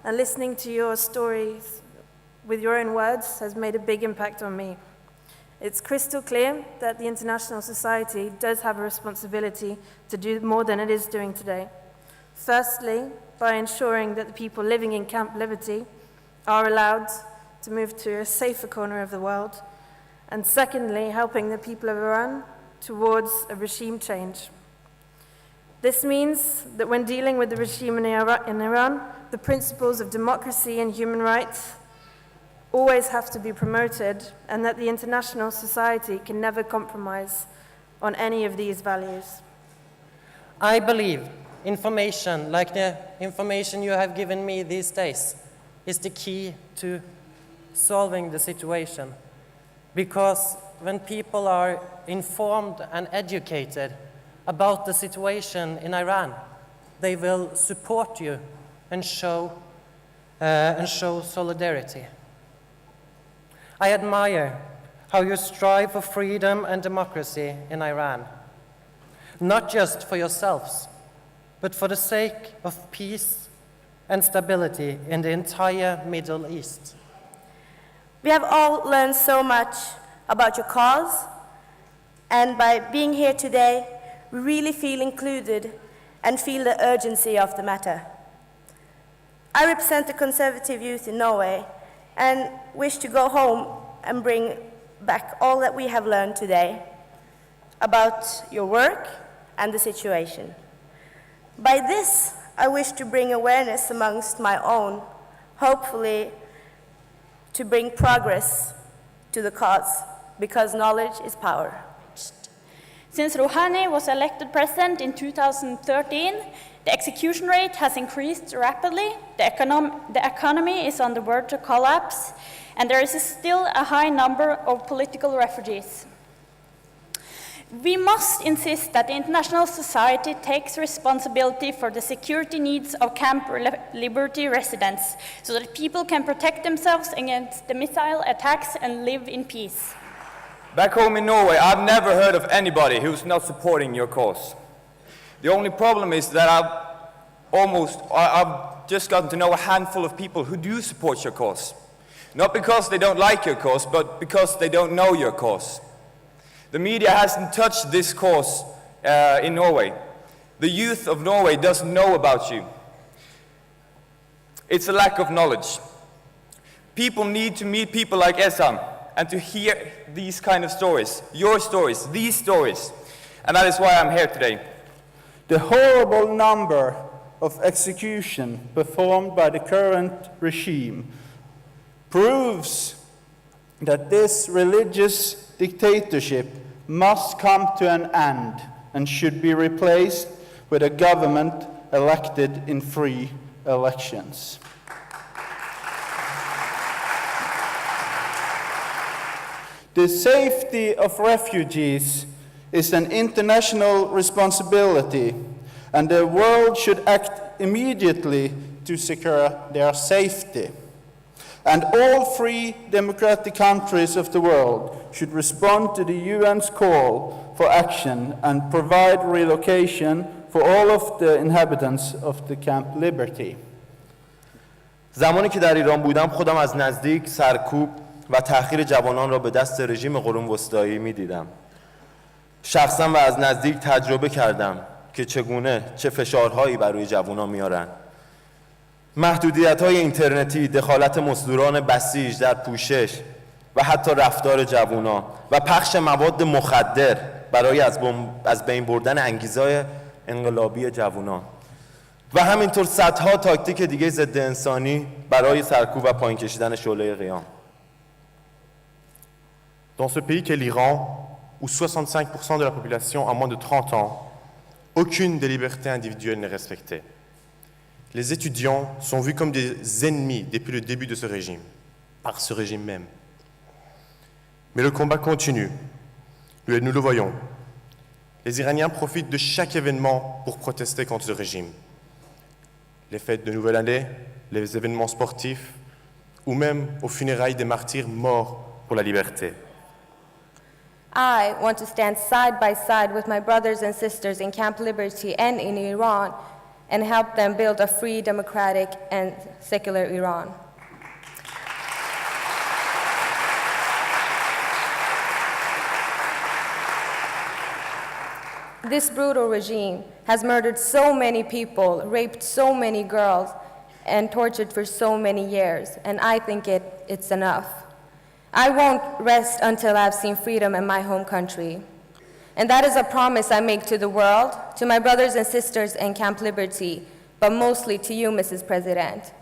and listening to your stories with your own words has made a big impact on me. It's crystal clear that the international society does have a responsibility to do more than it is doing today. Firstly, by ensuring that the people living in Camp Liberty are allowed to move to a safer corner of the world, and secondly, helping the people of Iran towards a regime change. This means that when dealing with the regime in Iran, the principles of democracy and human rights always have to be promoted, and that the international society can never compromise on any of these values. I believe information, like the information you have given me these days, is the key to solving the situation. Because when people are informed and educated about the situation in Iran, they will support you and show solidarity. I admire how you strive for freedom and democracy in Iran, not just for yourselves, but for the sake of peace and stability in the entire Middle East. We have all learned so much about your cause, and by being here today, we really feel included and feel the urgency of the matter. I represent the conservative youth in Norway and wish to go home and bring back all that we have learned today about your work and the situation. By this, I wish to bring awareness amongst my own, hopefully to bring progress to the cause, because knowledge is power. Since Rouhani was elected president in 2013, the execution rate has increased rapidly, the economy is on the verge of collapse, and there is still a high number of political refugees. We must insist that the international society takes responsibility for the security needs of Camp Liberty residents, so that people can protect themselves against the missile attacks and live in peace. Back home in Norway, I've never heard of anybody who's not supporting your cause. The only problem is that I've just gotten to know a handful of people who do support your cause. Not because they don't like your cause, but because they don't know your cause. The media hasn't touched this cause in Norway. The youth of Norway doesn't know about you. It's a lack of knowledge. People need to meet people like Esam and to hear these kind of stories, your stories, these stories. And that is why I'm here today. The horrible number of executions performed by the current regime proves that this religious dictatorship must come to an end and should be replaced with a government elected in free elections. The safety of refugees is an international responsibility, and the world should act immediately to secure their safety. And all free democratic countries of the world should respond to the UN's call for action and provide relocation for all of the inhabitants of the Camp Liberty. زمانی که در ایران بودم خودم از نزدیک سرکوب و تأخیر جوانان را به دست رژیم قرون وسطایی می‌دیدم. شخصا و از نزدیک تجربه کردم که چه فشارهایی بر روی جوانان میارن. محدودیت‌های اینترنتی، دخالت مزدوران بسیج در پوشش و حتی رفتار جوانان و پخش مواد مخدر برای از بین بردن انگیزه‌های انقلابی جوانان و همینطور صدها تاکتیک دیگه ضد انسانی برای سرکوب و پایین کشیدن شعله قیام. Dans ce pays qu'est l'Iran, où 65% de la population a moins de 30 ans, aucune des libertés individuelles n'est respectée. Les étudiants sont vus comme des ennemis depuis le début de ce régime, par ce régime même. Mais le combat continue, et nous le voyons. Les Iraniens profitent de chaque événement pour protester contre ce régime. Les fêtes de Nouvelle Année, les événements sportifs, ou même aux funérailles des martyrs morts pour la liberté. I want to stand side by side with my brothers and sisters in Camp Liberty and in Iran and help them build a free, democratic, and secular Iran. This brutal regime has murdered so many people, raped so many girls, and tortured for so many years, and I think it's enough. I won't rest until I've seen freedom in my home country. And that is a promise I make to the world, to my brothers and sisters in Camp Liberty, but mostly to you, Mrs. President.